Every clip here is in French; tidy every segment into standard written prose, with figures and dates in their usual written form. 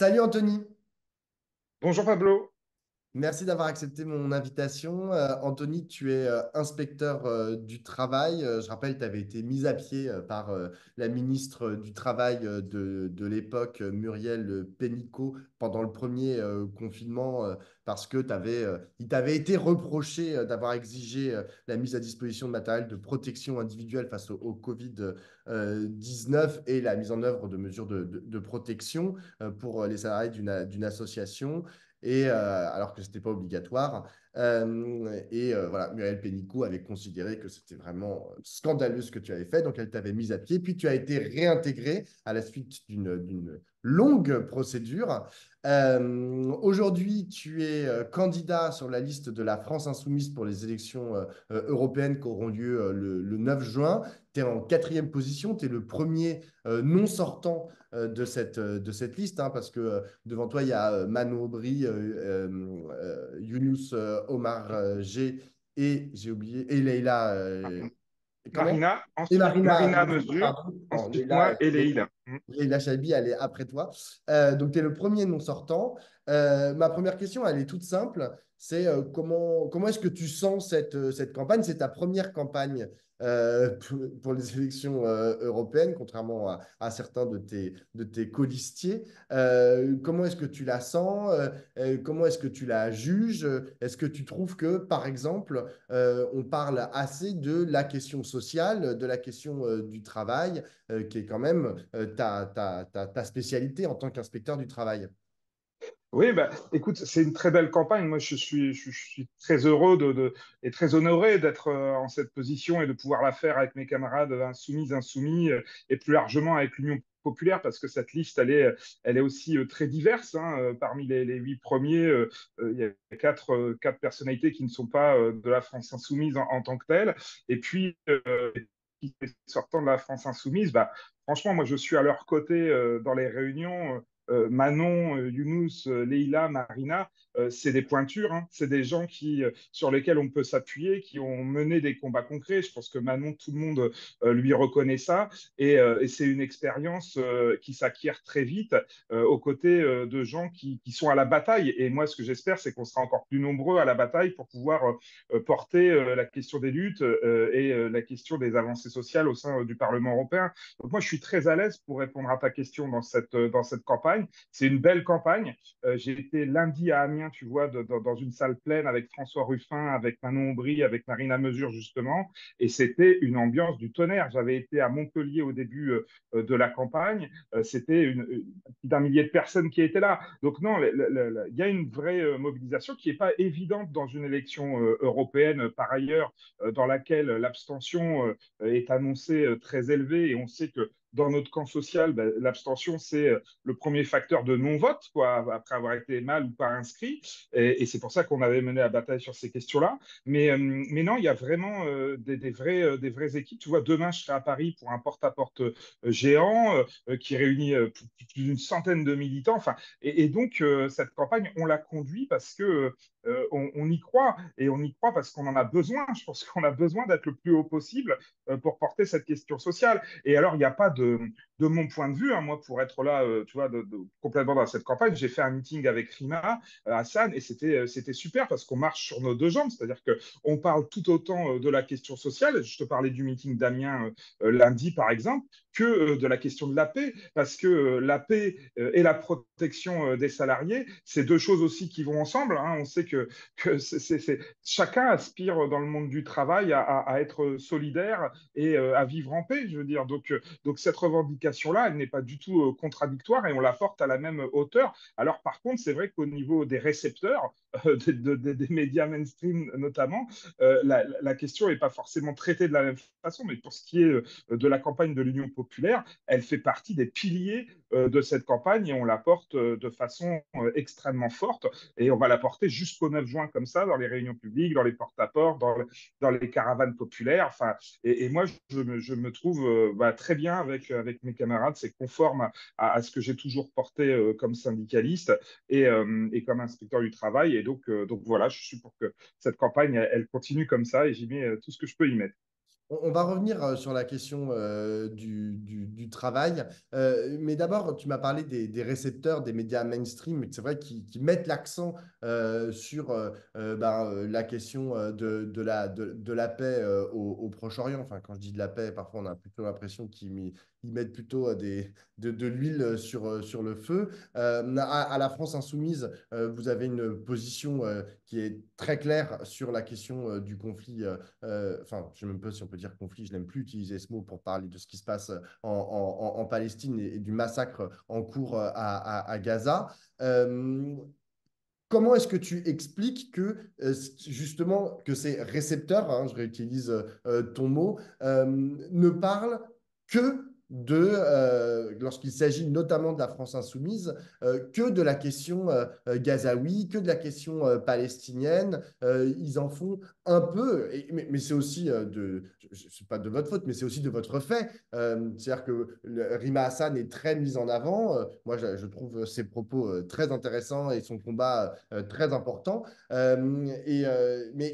Salut Anthony, Bonjour Pablo. merci d'avoir accepté mon invitation. Anthony, tu es inspecteur du travail. Je rappelle, tu avais été mis à pied par la ministre du Travail de l'époque, Muriel Pénicaud, pendant le premier confinement, parce que il t'avait été reproché d'avoir exigé la mise à disposition de matériel de protection individuelle face au Covid-19 et la mise en œuvre de mesures de protection pour les salariés d'une association alors que ce n'était pas obligatoire. Voilà, Muriel Pénicaud avait considéré que c'était vraiment scandaleux ce que tu avais fait, donc elle t'avait mis à pied, puis tu as été réintégré à la suite d'une longue procédure. Aujourd'hui, tu es candidat sur la liste de la France Insoumise pour les élections européennes qui auront lieu le 9 juin. Tu es en quatrième position, tu es le premier non sortant de cette liste, hein, parce que devant toi, il y a Manon Aubry, Younous Omar G et j'ai oublié, et Leïla. Comment? Marina, Et ensuite Marina, Marina Mesure, pardon. Non, ensuite moi et Leïla. Leïla Chaibi, elle est après toi. Donc, tu es le premier non sortant. Ma première question, elle est toute simple. C'est comment est-ce que tu sens cette campagne? C'est ta première campagne pour les élections européennes, contrairement à certains de tes colistiers. Comment est-ce que tu la sens? Comment est-ce que tu la juges? Est-ce que tu trouves que, par exemple, on parle assez de la question sociale, de la question du travail, qui est quand même ta spécialité en tant qu'inspecteur du travail? Oui, bah, écoute, c'est une très belle campagne. Moi, je suis très heureux et très honoré d'être en cette position et de pouvoir la faire avec mes camarades insoumis, et plus largement avec l'Union populaire, parce que cette liste, elle est aussi très diverse, hein. Parmi les 8 premiers, il y a quatre personnalités qui ne sont pas de la France insoumise en tant que telle. Et puis, qui sortant de la France insoumise, bah, franchement, moi, je suis à leur côté dans les réunions. Manon, Younous, Leïla, Marina, c'est des pointures, hein. C'est des gens sur lesquels on peut s'appuyer, qui ont mené des combats concrets. Je pense que Manon, tout le monde lui reconnaît ça. Et c'est une expérience qui s'acquiert très vite aux côtés de gens qui sont à la bataille. Et moi, ce que j'espère, c'est qu'on sera encore plus nombreux à la bataille pour pouvoir porter la question des luttes et la question des avancées sociales au sein du Parlement européen. Donc moi, je suis très à l'aise pour répondre à ta question dans cette campagne. C'est une belle campagne. J'ai été lundi à Amiens, tu vois, dans une salle pleine avec François Ruffin, avec Manon Aubry, avec Marina Mesure, justement. Et c'était une ambiance du tonnerre. J'avais été à Montpellier au début de la campagne. C'était plus d'un millier de personnes qui étaient là. Donc non, il y a une vraie mobilisation qui n'est pas évidente dans une élection européenne, par ailleurs, dans laquelle l'abstention est annoncée très élevée et on sait que dans notre camp social, ben, l'abstention, c'est le premier facteur de non-vote, quoi, après avoir été mal ou pas inscrit. Et c'est pour ça qu'on avait mené la bataille sur ces questions-là. Mais non, il y a vraiment des vraies équipes. Tu vois, demain, je serai à Paris pour un porte-à-porte géant qui réunit plus d'une centaine de militants. Enfin, et donc, cette campagne, on l'a conduit parce que on y croit. Et on y croit parce qu'on en a besoin. Je pense qu'on a besoin d'être le plus haut possible pour porter cette question sociale. Et alors, il n'y a pas de mon point de vue, hein, moi, pour être là, tu vois, complètement dans cette campagne, j'ai fait un meeting avec Rima, Hassan, et c'était super parce qu'on marche sur nos deux jambes, c'est-à-dire que on parle tout autant de la question sociale. Je te parlais du meeting d'Amiens lundi, par exemple, que de la question de la paix, parce que la paix et la protection des salariés, c'est deux choses aussi qui vont ensemble, hein. On sait que chacun aspire dans le monde du travail à être solidaire et à vivre en paix, je veux dire. Donc cette revendication-là, elle n'est pas du tout contradictoire et on la porte à la même hauteur. Alors par contre, c'est vrai qu'au niveau des récepteurs, des médias mainstream notamment, la question n'est pas forcément traitée de la même façon, mais pour ce qui est de la campagne de l'Union populaire, elle fait partie des piliers de cette campagne et on la porte de façon extrêmement forte et on va la porter jusqu'au 9 juin comme ça, dans les réunions publiques, dans les porte-à-porte, dans les caravanes populaires. Enfin, et moi, je me trouve bah, très bien avec mes camarades. C'est conforme à ce que j'ai toujours porté comme syndicaliste et comme inspecteur du travail. Et donc voilà, je suis pour que cette campagne, elle continue comme ça et j'y mets tout ce que je peux y mettre. On va revenir sur la question du travail. Mais d'abord, tu m'as parlé des récepteurs des médias mainstream. C'est vrai qu'ils mettent l'accent sur la question de la paix au Proche-Orient. Enfin, quand je dis de la paix, parfois on a plutôt l'impression qu'ils mettent plutôt de l'huile sur le feu. À la France insoumise, vous avez une position qui est très claire sur la question du conflit. Enfin, je ne sais même pas si on peut dire conflit, je n'aime plus utiliser ce mot pour parler de ce qui se passe en Palestine et du massacre en cours à Gaza. Euh, Comment est-ce que tu expliques que justement que ces récepteurs, hein, je réutilise ton mot, ne parlent que lorsqu'il s'agit notamment de la France insoumise, que de la question gazaoui, que de la question palestinienne. Ils en font un peu, mais c'est aussi c'est pas de votre faute, mais c'est aussi de votre fait. C'est-à-dire que Rima Hassan est très mise en avant. Moi, je trouve ses propos très intéressants et son combat très important. Mais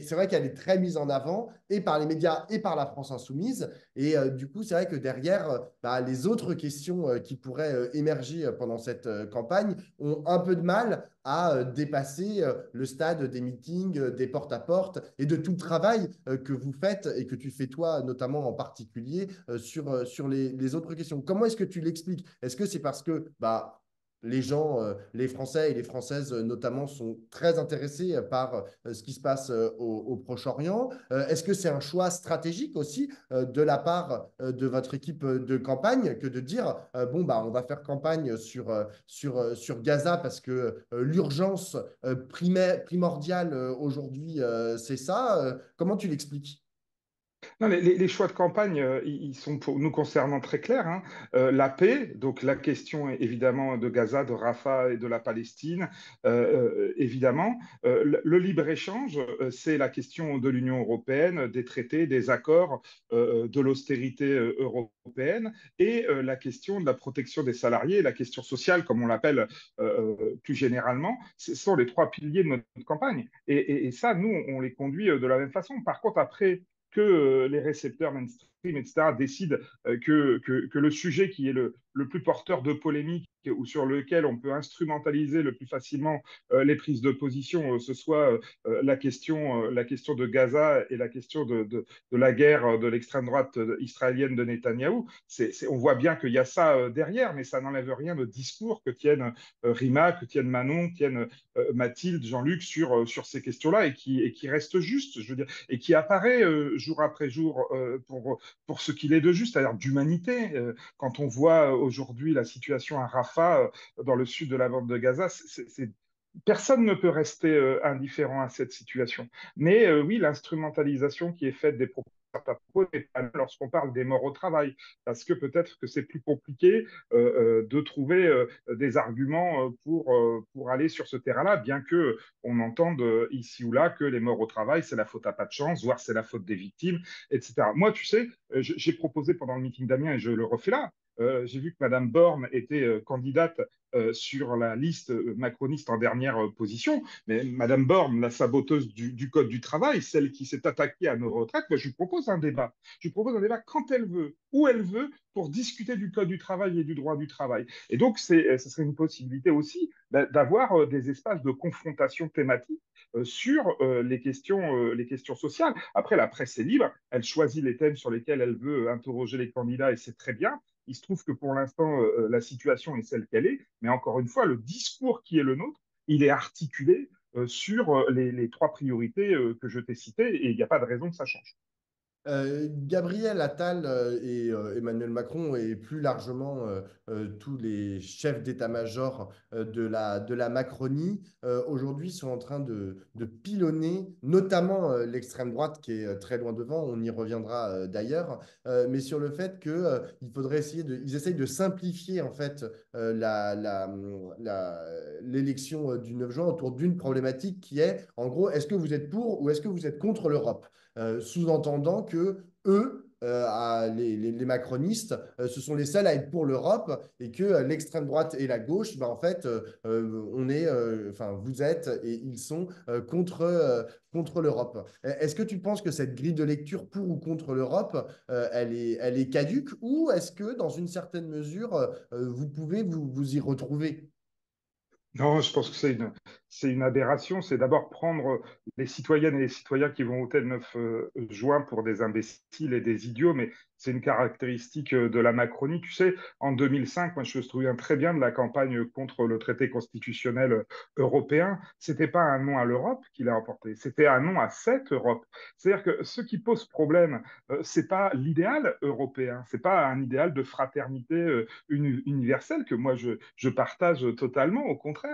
c'est vrai qu'elle est très mise en avant et par les médias et par la France insoumise. Et du coup, c'est vrai que derrière, les autres questions qui pourraient émerger pendant cette campagne ont un peu de mal à dépasser le stade des meetings, des porte-à-porte et de tout le travail que vous faites et que tu fais toi, notamment en particulier, sur les autres questions. Comment est-ce que tu l'expliques? Est-ce que c'est parce que les gens, les Français et les Françaises notamment, sont très intéressés par ce qui se passe au Proche-Orient? Est-ce que c'est un choix stratégique aussi de la part de votre équipe de campagne que de dire, on va faire campagne sur Gaza parce que l'urgence primordiale aujourd'hui, c'est ça? Comment tu l'expliques? Non, les choix de campagne, ils sont pour nous concernant très clairs, hein. La paix, donc la question évidemment de Gaza, de Rafah et de la Palestine, évidemment. Le libre-échange, c'est la question de l'Union européenne, des traités, des accords, de l'austérité européenne et la question de la protection des salariés, la question sociale, comme on l'appelle plus généralement. Ce sont les trois piliers de notre campagne. Et ça, nous, on les conduit de la même façon. Par contre, après que les récepteurs mainstream, etc., décident que le sujet qui est le plus porteur de polémique ou sur lequel on peut instrumentaliser le plus facilement les prises de position, ce soit la question de Gaza et la question de la guerre de l'extrême droite israélienne de Netanyahou. On voit bien qu'il y a ça derrière, mais ça n'enlève rien au discours que tiennent Rima, que tiennent Manon, que tiennent Mathilde, Jean-Luc sur ces questions-là et qui reste juste, je veux dire, et qui apparaît jour après jour pour ce qu'il est de juste, c'est-à-dire d'humanité. Quand on voit aujourd'hui la situation à Rafah, dans le sud de la bande de Gaza, personne ne peut rester indifférent à cette situation. Mais oui, l'instrumentalisation qui est faite des propos lorsqu'on parle des morts au travail, parce que peut-être que c'est plus compliqué de trouver des arguments pour aller sur ce terrain-là, bien que on entende ici ou là que les morts au travail, c'est la faute à pas de chance, voire c'est la faute des victimes, etc. Moi, tu sais, j'ai proposé pendant le meeting d'Amiens, et je le refais là, j'ai vu que Madame Borne était candidate sur la liste macroniste en dernière position. Mais Madame Borne, la saboteuse du Code du travail, celle qui s'est attaquée à nos retraites, moi, je lui propose un débat. Je lui propose un débat quand elle veut, où elle veut, pour discuter du Code du travail et du droit du travail. Et donc, ce serait une possibilité aussi d'avoir des espaces de confrontation thématique sur les questions sociales. Après, la presse est libre, elle choisit les thèmes sur lesquels elle veut interroger les candidats et c'est très bien. Il se trouve que pour l'instant, la situation est celle qu'elle est, mais encore une fois, le discours qui est le nôtre, il est articulé sur les trois priorités que je t'ai citées, et il n'y a pas de raison que ça change. Gabriel Attal et Emmanuel Macron et plus largement tous les chefs d'état-major de la Macronie aujourd'hui sont en train de pilonner notamment l'extrême droite qui est très loin devant, on y reviendra d'ailleurs, mais sur le fait qu'il faudrait ils essayent de simplifier en fait l'élection du 9 juin autour d'une problématique qui est en gros est-ce que vous êtes pour ou est-ce que vous êtes contre l'Europe? Sous-entendant que eux les macronistes, ce sont les seuls à être pour l'Europe et que l'extrême droite et la gauche, bah, en fait, enfin, vous êtes et ils sont contre l'Europe. Est-ce que tu penses que cette grille de lecture pour ou contre l'Europe, elle est caduque ou est-ce que dans une certaine mesure, vous pouvez vous y retrouver? Non, je pense que c'est une aberration. C'est d'abord prendre les citoyennes et les citoyens qui vont voter le 9 juin pour des imbéciles et des idiots, mais c'est une caractéristique de la Macronie. Tu sais, en 2005, moi, je me souviens très bien de la campagne contre le traité constitutionnel européen. C'était pas un non à l'Europe qu'il a emporté, c'était un non à cette Europe. C'est-à-dire que ce qui pose problème, c'est pas l'idéal européen, c'est pas un idéal de fraternité universelle que moi je partage totalement. Au contraire,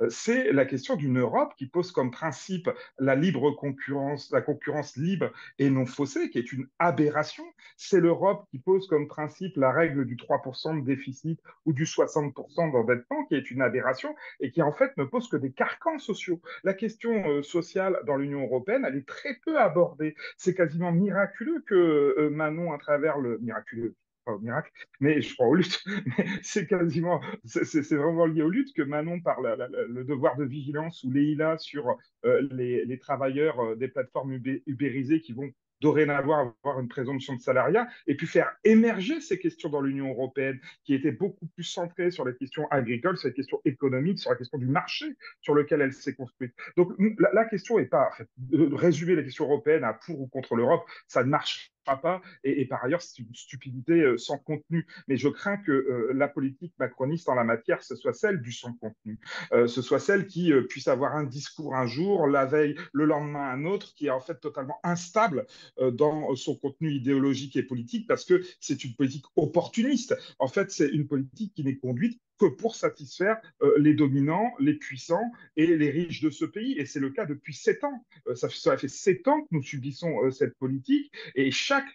c'est la question d'une Europe qui pose comme principe la libre concurrence, la concurrence libre et non faussée, qui est une aberration. C'est l'Europe qui pose comme principe la règle du 3% de déficit ou du 60% d'endettement, qui est une aberration et qui en fait ne pose que des carcans sociaux. La question sociale dans l'Union européenne, elle est très peu abordée. C'est quasiment miraculeux que Manon, à travers le miraculeux, pas au miracle, mais je crois aux luttes, mais c'est quasiment, c'est vraiment lié aux luttes que Manon par le devoir de vigilance ou Leïla sur les travailleurs des plateformes ubérisées qui vont dorénavant avoir une présomption de salariat, et puis faire émerger ces questions dans l'Union européenne, qui étaient beaucoup plus centrées sur les questions agricoles, sur les questions économiques, sur la question du marché sur lequel elle s'est construite. Donc la question n'est pas, en fait, de résumer les questions européennes à pour ou contre l'Europe, ça ne marche pas, et par ailleurs, c'est une stupidité sans contenu. Mais je crains que la politique macroniste en la matière, ce soit celle du sans contenu, ce soit celle qui puisse avoir un discours un jour, la veille, le lendemain un autre, qui est en fait totalement instable dans son contenu idéologique et politique, parce que c'est une politique opportuniste. En fait, c'est une politique qui n'est conduite que pour satisfaire les dominants, les puissants et les riches de ce pays. Et c'est le cas depuis 7 ans. Ça fait 7 ans que nous subissons cette politique et chaque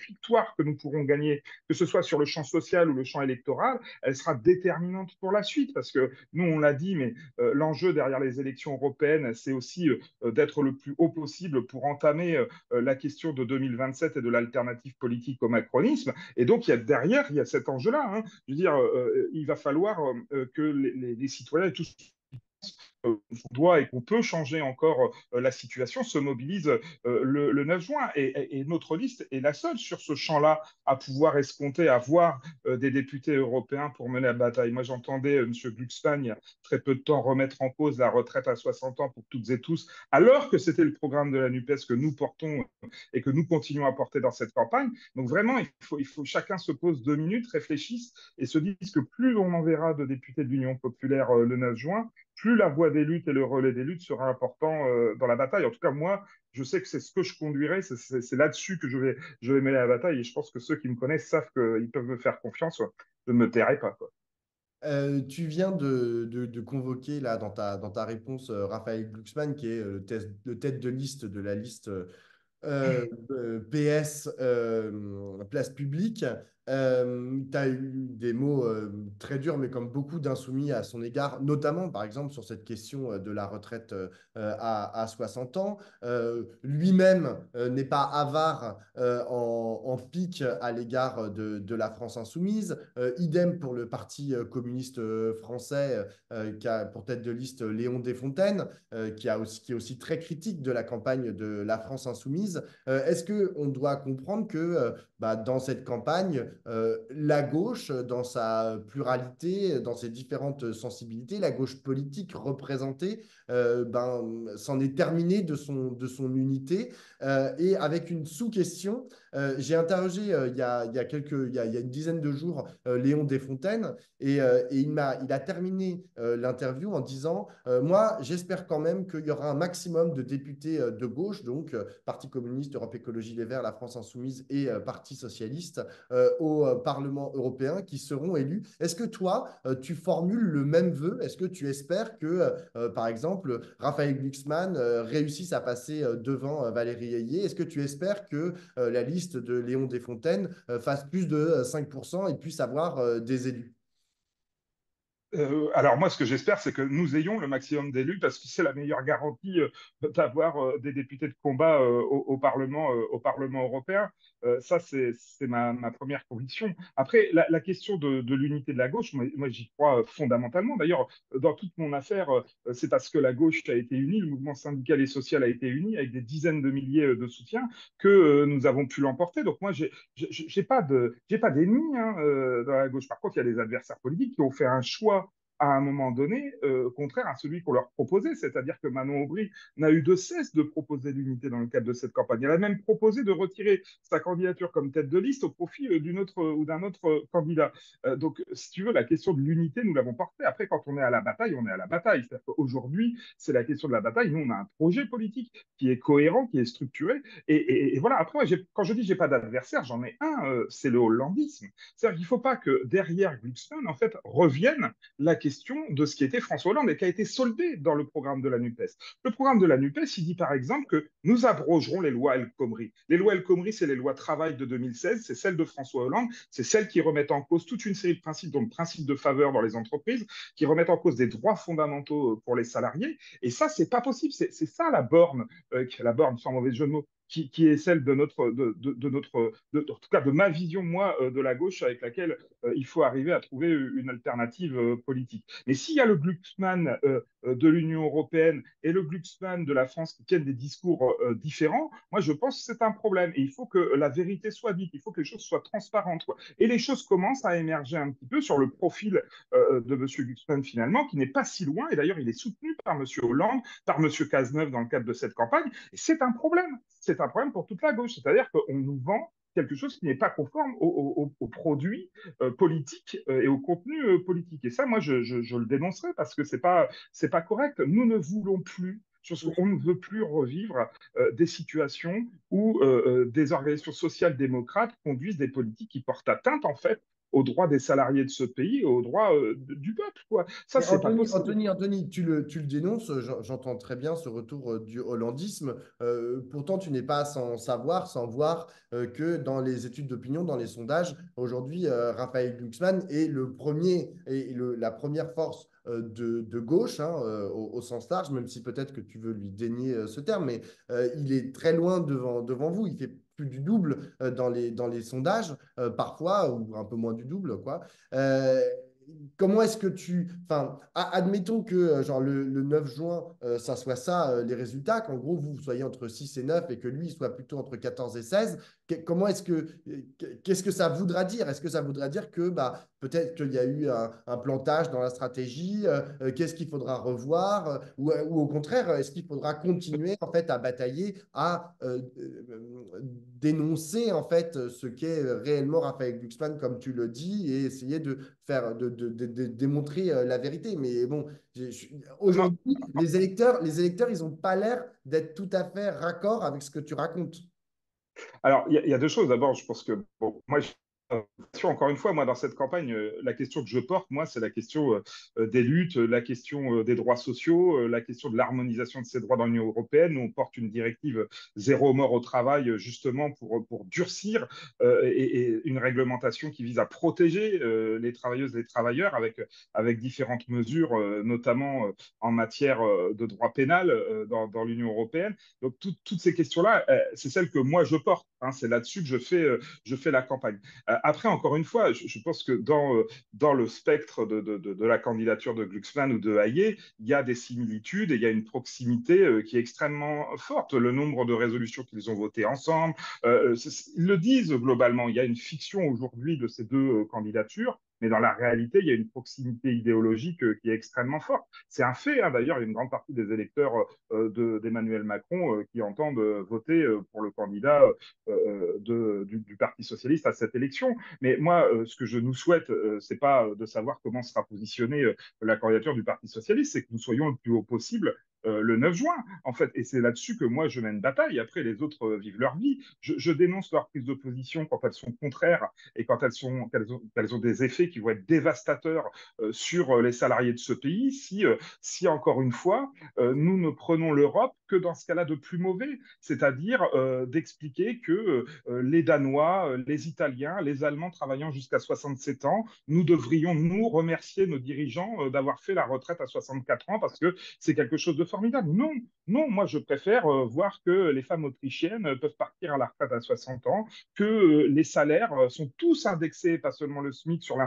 victoire que nous pourrons gagner, que ce soit sur le champ social ou le champ électoral, elle sera déterminante pour la suite. Parce que nous, on l'a dit, mais l'enjeu derrière les élections européennes, c'est aussi d'être le plus haut possible pour entamer la question de 2027 et de l'alternative politique au macronisme. Et donc, derrière, il y a cet enjeu-là. Hein. Je veux dire, il va falloir que les citoyens et tous qu'on doit et qu'on peut changer encore la situation se mobilise le 9 juin. Et notre liste est la seule sur ce champ-là à pouvoir escompter, à voir des députés européens pour mener la bataille. Moi, j'entendais M. Glucksmann, il y a très peu de temps, remettre en cause la retraite à 60 ans pour toutes et tous, alors que c'était le programme de la NUPES que nous portons et que nous continuons à porter dans cette campagne. Donc vraiment, il faut chacun se pose 2 minutes, réfléchisse et se dise que plus on enverra de députés de l'Union populaire le 9 juin, plus la voix des luttes et le relais des luttes sera important dans la bataille. En tout cas, moi, je sais que c'est ce que je conduirai, c'est là-dessus que je vais mêler la bataille, et je pense que ceux qui me connaissent savent qu'ils peuvent me faire confiance. Ouais. Je ne me tairai pas. Quoi. Tu viens de convoquer là dans ta réponse Raphaël Glucksmann, qui est le tête de liste de la liste PS place publique. Tu as eu des mots très durs, mais comme beaucoup d'insoumis à son égard, notamment par exemple sur cette question de la retraite à 60 ans. Lui-même n'est pas avare en pique à l'égard de la France insoumise. Idem pour le Parti communiste français, qui a pour tête de liste Léon Desfontaines, qui est aussi très critique de la campagne de la France insoumise. Est-ce qu'on doit comprendre que dans cette campagne, la gauche, dans sa pluralité, dans ses différentes sensibilités, la gauche politique représentée, s'en est terminée de son unité. Et avec une sous-question, j'ai interrogé il y a une dizaine de jours Léon Desfontaines et il a terminé l'interview en disant moi, j'espère quand même qu'il y aura un maximum de députés de gauche, donc Parti communiste, Europe Écologie Les Verts, la France Insoumise et Parti Socialiste au Parlement européen qui seront élus. Est-ce que toi, tu formules le même vœu? Est-ce que tu espères que, par exemple, Raphaël Glucksmann réussisse à passer devant Valérie Ayé? Est-ce que tu espères que la liste de Léon Desfontaines fasse plus de 5% et puisse avoir des élus? Alors moi, ce que j'espère, c'est que nous ayons le maximum d'élus parce que c'est la meilleure garantie d'avoir des députés de combat au Parlement européen. Ça, c'est ma première conviction. Après, la question de l'unité de la gauche, moi j'y crois fondamentalement. D'ailleurs, dans toute mon affaire, c'est parce que la gauche a été unie, le mouvement syndical et social a été uni avec des dizaines de milliers de soutiens que nous avons pu l'emporter. Donc moi, j'ai pas d'ennemis hein, dans la gauche. Par contre, il y a des adversaires politiques qui ont fait un choix à un moment donné, contraire à celui qu'on leur proposait. C'est-à-dire que Manon Aubry n'a eu de cesse de proposer l'unité dans le cadre de cette campagne. Elle a même proposé de retirer sa candidature comme tête de liste au profit d'une autre ou d'un autre candidat. Donc, si tu veux, la question de l'unité, nous l'avons portée. Après, quand on est à la bataille, on est à la bataille. C'est-à-dire qu'aujourd'hui, c'est la question de la bataille. Nous, on a un projet politique qui est cohérent, qui est structuré. Et voilà, après, moi, quand je dis j'ai pas d'adversaire, j'en ai un, c'est le hollandisme. C'est-à-dire qu'il ne faut pas que derrière Glucksmann, en fait, revienne la question de ce qui était François Hollande et qui a été soldé dans le programme de la NUPES. Le programme de la NUPES, il dit par exemple que nous abrogerons les lois El Khomri. Les lois El Khomri, c'est les lois travail de 2016, c'est celles de François Hollande, c'est celles qui remettent en cause toute une série de principes, dont le principe de faveur dans les entreprises, qui remettent en cause des droits fondamentaux pour les salariés. Et ça, c'est pas possible. C'est ça la borne sans mauvais jeu de mots, qui est celle de notre, de notre en tout cas de ma vision, moi, de la gauche, avec laquelle il faut arriver à trouver une alternative politique. Mais s'il y a le Glucksmann de l'Union européenne et le Glucksmann de la France qui tiennent des discours différents, moi je pense que c'est un problème. Et il faut que la vérité soit dite, il faut que les choses soient transparentes, quoi. Et les choses commencent à émerger un petit peu sur le profil de M. Glucksmann finalement, qui n'est pas si loin. Et d'ailleurs, il est soutenu par M. Hollande, par M. Cazeneuve dans le cadre de cette campagne. Et c'est un problème. C'est un problème pour toute la gauche. C'est-à-dire qu'on nous vend quelque chose qui n'est pas conforme aux produits politique et au contenu politique. Et ça, moi, je le dénoncerai parce que c'est pas correct. Nous ne voulons plus, on ne veut plus revivre des situations où des organisations social-démocrates conduisent des politiques qui portent atteinte, en fait, aux droits des salariés de ce pays et aux droits du peuple, quoi. Ça, Mais c'est pas possible. Anthony, tu le dénonces, j'entends très bien ce retour du hollandisme. Pourtant, tu n'es pas sans savoir, sans voir que dans les études d'opinion, dans les sondages, aujourd'hui, Raphaël Glucksmann est le premier et la première force de gauche, hein, au sens large, même si peut-être que tu veux lui dénier ce terme, mais il est très loin devant vous. Il fait plus du double dans les sondages, parfois, ou un peu moins du double, quoi. Euh, Comment est-ce que enfin, admettons que genre le 9 juin, ça soit ça, les résultats, qu'en gros, vous soyez entre 6 et 9 et que lui, il soit plutôt entre 14 et 16. Comment est-ce qu'est-ce que ça voudra dire? Est-ce que ça voudra dire que bah, peut-être qu'il y a eu un plantage dans la stratégie? Qu'est-ce qu'il faudra revoir? Ou au contraire, est-ce qu'il faudra continuer en fait à batailler, à dénoncer en fait ce qu'est réellement Raphaël Glucksmann, comme tu le dis, et essayer de faire, de démontrer la vérité. Mais bon, Non, aujourd'hui, les électeurs, ils n'ont pas l'air d'être tout à fait raccord avec ce que tu racontes. alors, il y a deux choses. D'abord, je pense que, bon, moi, encore une fois, moi, dans cette campagne, la question que je porte, moi, c'est la question des luttes, la question des droits sociaux, la question de l'harmonisation de ces droits dans l'Union européenne. Nous, on porte une directive zéro mort au travail, justement, pour durcir et une réglementation qui vise à protéger les travailleuses et les travailleurs avec différentes mesures, notamment en matière de droit pénal dans l'Union européenne. Donc, toutes ces questions-là, c'est celles que moi, je porte. Hein, c'est là-dessus que je fais la campagne. Après, encore une fois, je pense que dans le spectre de la candidature de Glucksmann ou de Hayek, il y a des similitudes et il y a une proximité qui est extrêmement forte. Le nombre de résolutions qu'ils ont votées ensemble, ils le disent globalement. Il y a une fiction aujourd'hui de ces deux candidatures. Mais dans la réalité, il y a une proximité idéologique qui est extrêmement forte. C'est un fait, hein, d'ailleurs, il y a une grande partie des électeurs d'Emmanuel Macron qui entendent voter pour le candidat du Parti socialiste à cette élection. Mais moi, ce que je nous souhaite, c'est pas de savoir comment sera positionnée la candidature du Parti socialiste, c'est que nous soyons le plus haut possible le 9 juin, en fait. Et c'est là-dessus que moi, je mène bataille. Après, les autres vivent leur vie. Je dénonce leurs prises de position quand elles sont contraires et quand elles ont des effets qui vont être dévastateurs sur les salariés de ce pays. Si encore une fois, nous ne prenons l'Europe que dans ce cas-là de plus mauvais, c'est-à-dire d'expliquer que les Danois, les Italiens, les Allemands travaillant jusqu'à 67 ans, nous devrions nous remercier nos dirigeants d'avoir fait la retraite à 64 ans parce que c'est quelque chose de formidable. Non, non, moi je préfère voir que les femmes autrichiennes peuvent partir à la retraite à 60 ans, que les salaires sont tous indexés, pas seulement le SMIC, sur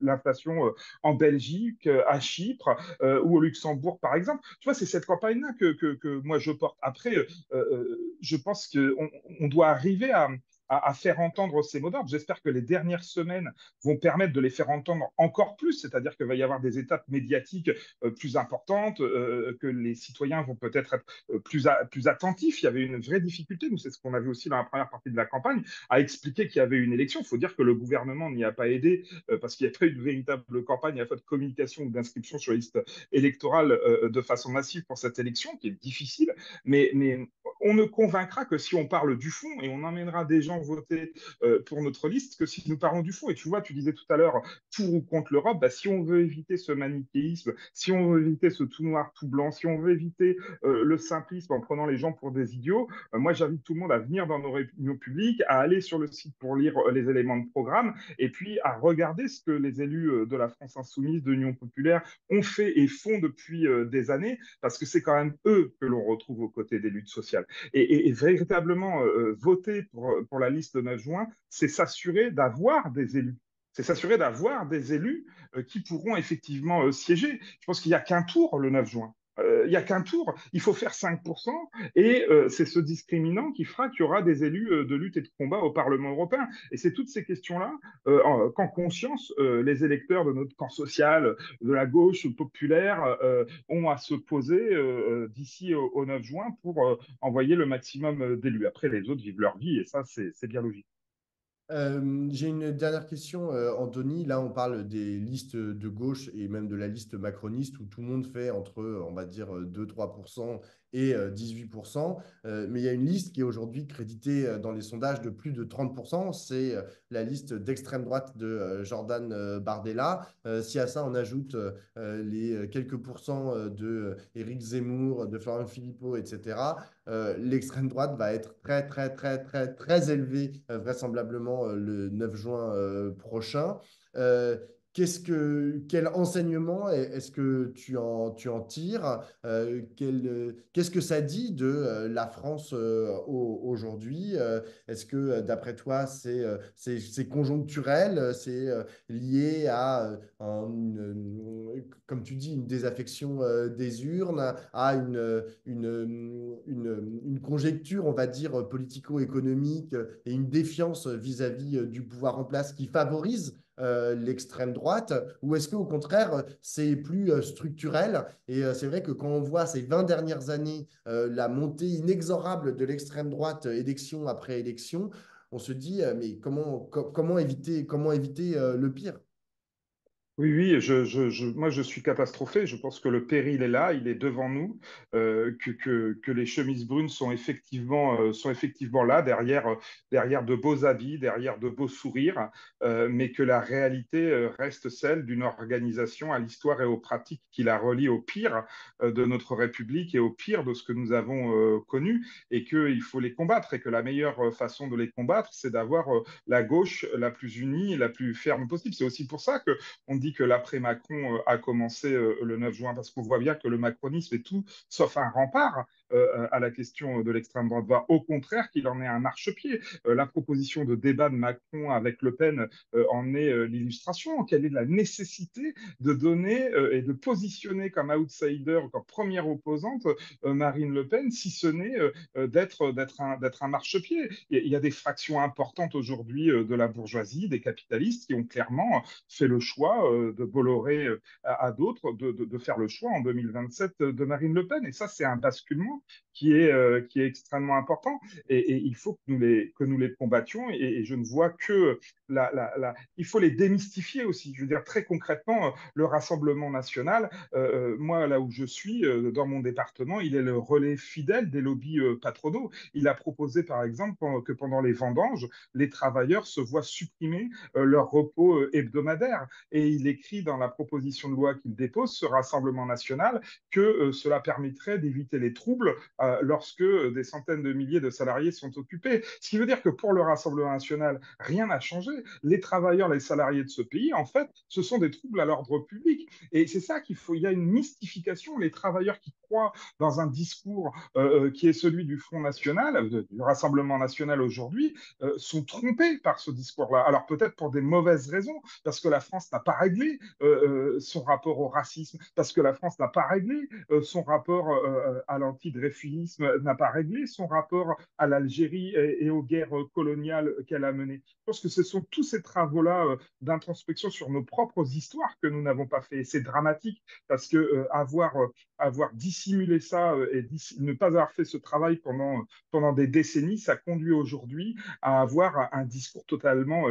l'inflation en Belgique, à Chypre ou au Luxembourg, par exemple. Tu vois, c'est cette campagne-là que moi je porte. Après, je pense qu'on doit arriver à faire entendre ces mots d'ordre. J'espère que les dernières semaines vont permettre de les faire entendre encore plus, c'est-à-dire qu'il va y avoir des étapes médiatiques plus importantes, que les citoyens vont peut-être être plus attentifs. Il y avait une vraie difficulté, nous c'est ce qu'on a vu aussi dans la première partie de la campagne, à expliquer qu'il y avait une élection. Il faut dire que le gouvernement n'y a pas aidé parce qu'il n'y a pas eu de véritable campagne à la fois de communication ou d'inscription sur les listes électorales de façon massive pour cette élection, qui est difficile, mais on ne convaincra que si on parle du fond et on emmènera des gens voter pour notre liste que si nous parlons du fond. Et tu vois, tu disais tout à l'heure pour ou contre l'Europe, bah, si on veut éviter ce manichéisme, si on veut éviter ce tout noir, tout blanc, si on veut éviter le simplisme en prenant les gens pour des idiots, moi j'invite tout le monde à venir dans nos réunions publiques, à aller sur le site pour lire les éléments de programme et puis à regarder ce que les élus de la France insoumise, de l'Union populaire ont fait et font depuis des années, parce que c'est quand même eux que l'on retrouve aux côtés des luttes sociales. Et véritablement, voter pour la liste de 9 juin, c'est s'assurer d'avoir des élus. C'est s'assurer d'avoir des élus qui pourront effectivement siéger. Je pense qu'il n'y a qu'un tour le 9 juin. Il n'y a qu'un tour, il faut faire 5%, et c'est ce discriminant qui fera qu'il y aura des élus de lutte et de combat au Parlement européen. Et c'est toutes ces questions-là qu'en conscience, les électeurs de notre camp social, de la gauche populaire, ont à se poser d'ici au 9 juin pour envoyer le maximum d'élus. Après, les autres vivent leur vie et ça, c'est bien logique. J'ai une dernière question, Anthony. Là, on parle des listes de gauche et même de la liste macroniste où tout le monde fait entre, on va dire, 2-3% et 18%. Mais il y a une liste qui est aujourd'hui créditée dans les sondages de plus de 30%. C'est la liste d'extrême droite de Jordan Bardella. Si à ça, on ajoute les quelques pourcents de Éric Zemmour, de Florian Philippot, etc., l'extrême droite va être très, très, très, très, très élevée, vraisemblablement le 9 juin prochain. Euh, quel enseignement est-ce que tu en tires? Qu'est-ce que ça dit de la France aujourd'hui? Est-ce que, d'après toi, c'est conjoncturel? C'est lié à, comme tu dis, une désaffection des urnes, à une conjecture, on va dire, politico-économique et une défiance vis-à-vis du pouvoir en place qui favorise l'extrême droite, ou est-ce qu'au contraire, c'est plus structurel? Et c'est vrai que quand on voit ces 20 dernières années, la montée inexorable de l'extrême droite, élection après élection, on se dit, mais comment éviter le pire? Oui, oui, moi je suis catastrophé. Je pense que le péril est là, il est devant nous, que les chemises brunes sont effectivement là, derrière de beaux habits, derrière de beaux sourires, mais que la réalité reste celle d'une organisation à l'histoire et aux pratiques qui la relie au pire de notre République et au pire de ce que nous avons connu, et qu'il faut les combattre, et que la meilleure façon de les combattre, c'est d'avoir la gauche la plus unie et la plus ferme possible. C'est aussi pour ça que on dit que l'après-Macron a commencé le 9 juin, parce qu'on voit bien que le macronisme est tout sauf un rempart à la question de l'extrême droite, voire au contraire qu'il en est un marchepied. La proposition de débat de Macron avec Le Pen en est l'illustration. Quelle est la nécessité de donner et de positionner comme outsider, comme première opposante, Marine Le Pen, si ce n'est d'être un marchepied? Il y a des fractions importantes aujourd'hui de la bourgeoisie, des capitalistes, qui ont clairement fait le choix de Bolloré à d'autres de faire le choix en 2027 de Marine Le Pen. Et ça, c'est un basculement qui est extrêmement important. Et il faut que nous les combattions. Et je ne vois que il faut les démystifier aussi. Je veux dire, très concrètement, le Rassemblement national, moi, là où je suis, dans mon département, il est le relais fidèle des lobbies patronaux. Il a proposé, par exemple, que pendant les vendanges, les travailleurs se voient supprimer leur repos hebdomadaire. Et il écrit dans la proposition de loi qu'il dépose, ce Rassemblement national, que cela permettrait d'éviter les troubles lorsque des centaines de milliers de salariés sont occupés. Ce qui veut dire que pour le Rassemblement national, rien n'a changé. Les travailleurs, les salariés de ce pays, en fait, ce sont des troubles à l'ordre public. Et c'est ça qu'il faut. Il y a une mystification. Les travailleurs qui croient dans un discours qui est celui du Front National, du Rassemblement National aujourd'hui, sont trompés par ce discours-là. Alors peut-être pour des mauvaises raisons, parce que la France n'a pas réglé son rapport au racisme, parce que la France n'a pas réglé son rapport à l'antidreyfusisme, n'a pas réglé son rapport à l'Algérie et aux guerres coloniales qu'elle a menées. Je pense que ce sont tous ces travaux-là d'introspection sur nos propres histoires que nous n'avons pas fait. Et c'est dramatique parce que avoir dissimulé ça et ne pas avoir fait ce travail pendant des décennies, ça conduit aujourd'hui à avoir un discours totalement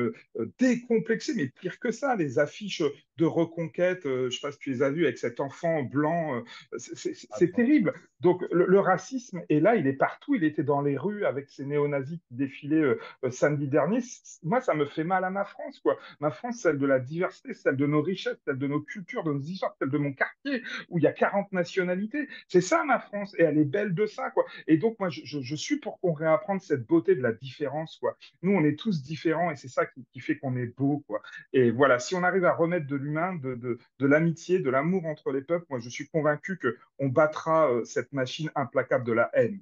décomplexé, mais pire que ça, les affiches de reconquête, je ne sais pas si tu les as vues avec cet enfant blanc, c'est terrible. Donc le racisme est là, il est partout, il était dans les rues avec ces néo-nazis qui défilaient samedi dernier. Moi, ça me fait mal à ma France, quoi. Ma France, celle de la diversité, celle de nos richesses, celle de nos cultures, de nos histoires, celle de mon quartier où il y a 40 nationalités. C'est ça ma France et elle est belle de ça, quoi. Et donc moi, je suis pour qu'on réapprenne cette beauté de la différence, quoi. Nous, on est tous différents et c'est ça qui fait qu'on est beau, quoi. Et voilà, si on arrive à remettre de l'humain, de l'amitié, de l'amour entre les peuples, moi, je suis convaincu qu'on battra cette machine implacable de la haine.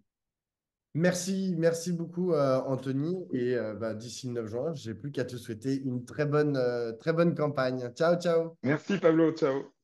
Merci beaucoup, Anthony. Et bah, d'ici le 9 juin, j'ai plus qu'à te souhaiter une très bonne campagne. Ciao, ciao. Merci Pablo, ciao.